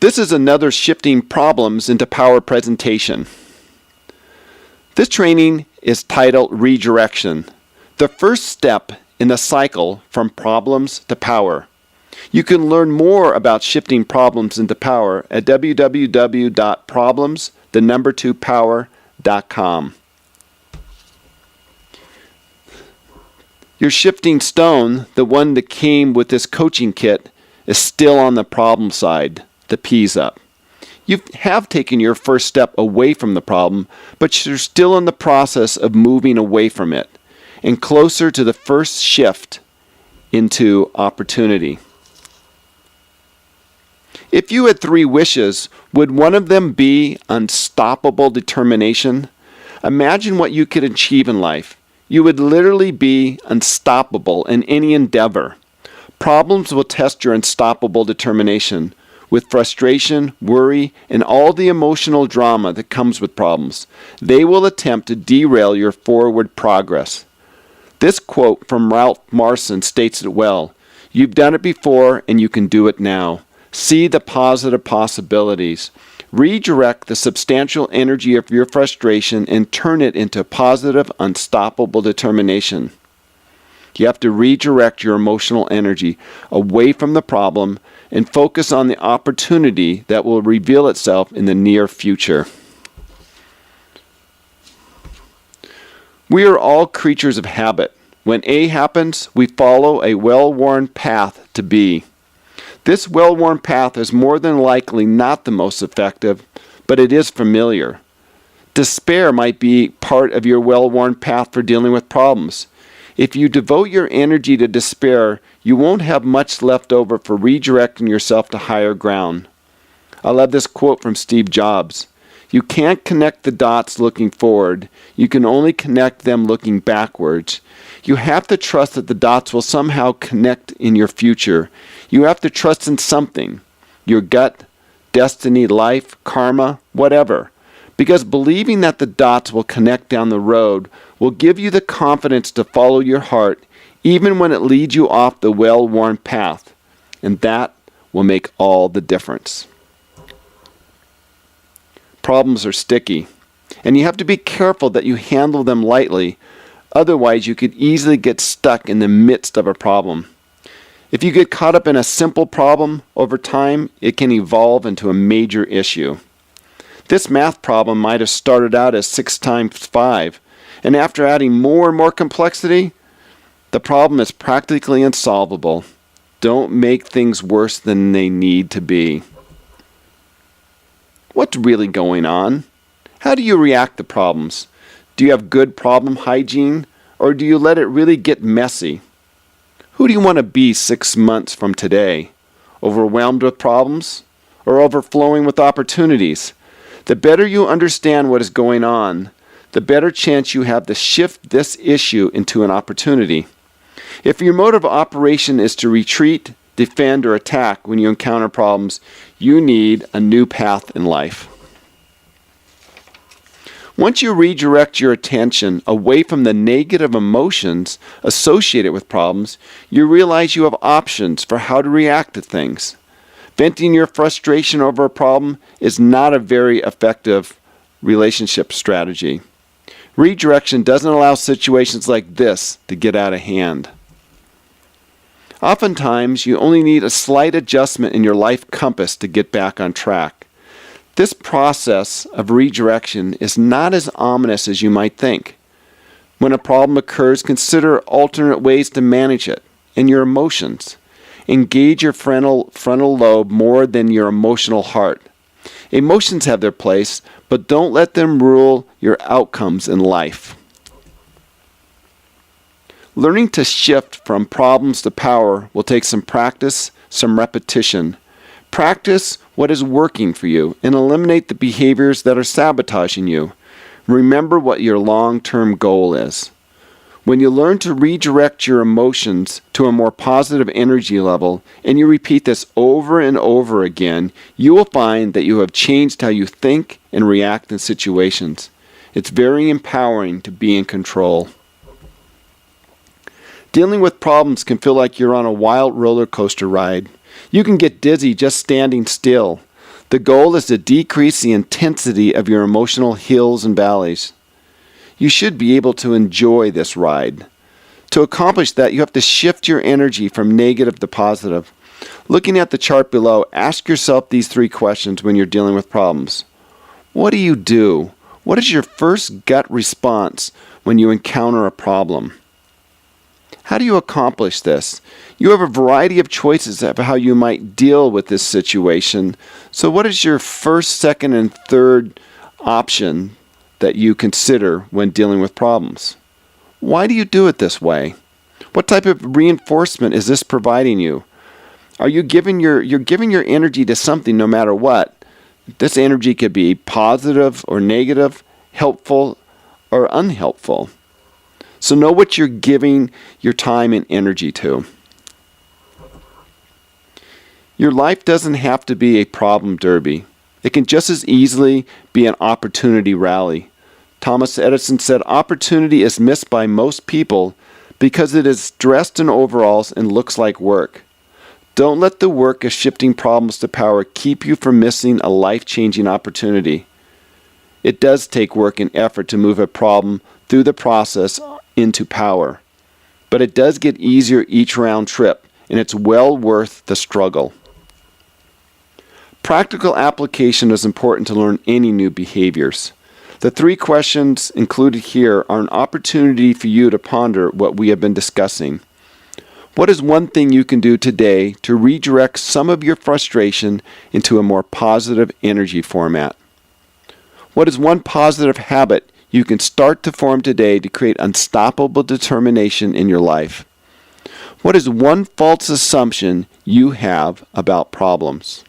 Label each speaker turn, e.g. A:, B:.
A: This is another shifting problems into power presentation. This training is titled Redirection, the first step in the cycle from problems to power. You can learn more about shifting problems into power at www.problems2power.com. Your shifting stone, the one that came with this coaching kit, is still on the problem side, the P's up. You have taken your first step away from the problem, but you're still in the process of moving away from it and closer to the first shift into opportunity. If you had 3 wishes, would one of them be unstoppable determination? Imagine what you could achieve in life. You would literally be unstoppable in any endeavor. Problems will test your unstoppable determination with frustration, worry, and all the emotional drama that comes with problems. They will attempt to derail your forward progress. This quote from Ralph Marson states it well. You've done it before and you can do it now. See the positive possibilities. Redirect the substantial energy of your frustration and turn it into positive, unstoppable determination. You have to redirect your emotional energy away from the problem and focus on the opportunity that will reveal itself in the near future. We are all creatures of habit. When A happens, we follow a well-worn path to B. This well-worn path is more than likely not the most effective, but it is familiar. Despair might be part of your well-worn path for dealing with problems. If you devote your energy to despair, you won't have much left over for redirecting yourself to higher ground. I love this quote from Steve Jobs. You can't connect the dots looking forward. You can only connect them looking backwards. You have to trust that the dots will somehow connect in your future. You have to trust in something, your gut, destiny, life, karma, whatever. Because believing that the dots will connect down the road will give you the confidence to follow your heart even when it leads you off the well-worn path. And that will make all the difference. Problems are sticky, and you have to be careful that you handle them lightly. Otherwise, you could easily get stuck in the midst of a problem. If you get caught up in a simple problem, over time, it can evolve into a major issue. This math problem might have started out as 6 times 5, and after adding more and more complexity, the problem is practically unsolvable. Don't make things worse than they need to be. What's really going on? How do you react to problems? Do you have good problem hygiene, or do you let it really get messy? Who do you want to be 6 months from today? Overwhelmed with problems or overflowing with opportunities? The better you understand what is going on, the better chance you have to shift this issue into an opportunity. If your mode of operation is to retreat, defend, or attack when you encounter problems, you need a new path in life. Once you redirect your attention away from the negative emotions associated with problems, you realize you have options for how to react to things. Venting your frustration over a problem is not a very effective relationship strategy. Redirection doesn't allow situations like this to get out of hand. Oftentimes, you only need a slight adjustment in your life compass to get back on track. This process of redirection is not as ominous as you might think. When a problem occurs, consider alternate ways to manage it and your emotions. Engage your frontal lobe more than your emotional heart. Emotions have their place, but don't let them rule your outcomes in life. Learning to shift from problems to power will take some practice, some repetition. Practice what is working for you and eliminate the behaviors that are sabotaging you. Remember what your long-term goal is. When you learn to redirect your emotions to a more positive energy level, and you repeat this over and over again, you will find that you have changed how you think and react in situations. It's very empowering to be in control. Dealing with problems can feel like you're on a wild roller coaster ride. You can get dizzy just standing still. The goal is to decrease the intensity of your emotional hills and valleys. You should be able to enjoy this ride. To accomplish that, you have to shift your energy from negative to positive. Looking at the chart below, ask yourself these 3 questions when you're dealing with problems. What do you do? What is your first gut response when you encounter a problem? How do you accomplish this? You have a variety of choices of how you might deal with this situation. So what is your first, second, and third option that you consider when dealing with problems? Why do you do it this way? What type of reinforcement is this providing you? Are you giving your energy to something no matter what? This energy could be positive or negative, helpful or unhelpful. So know what you're giving your time and energy to. Your life doesn't have to be a problem derby. It can just as easily be an opportunity rally. Thomas Edison said, "Opportunity is missed by most people because it is dressed in overalls and looks like work." Don't let the work of shifting problems to power keep you from missing a life-changing opportunity. It does take work and effort to move a problem through the process into power. But it does get easier each round trip, and it's well worth the struggle. Practical application is important to learn any new behaviors. The 3 questions included here are an opportunity for you to ponder what we have been discussing. What is one thing you can do today to redirect some of your frustration into a more positive energy format? What is one positive habit you can start to form today to create unstoppable determination in your life? What is one false assumption you have about problems?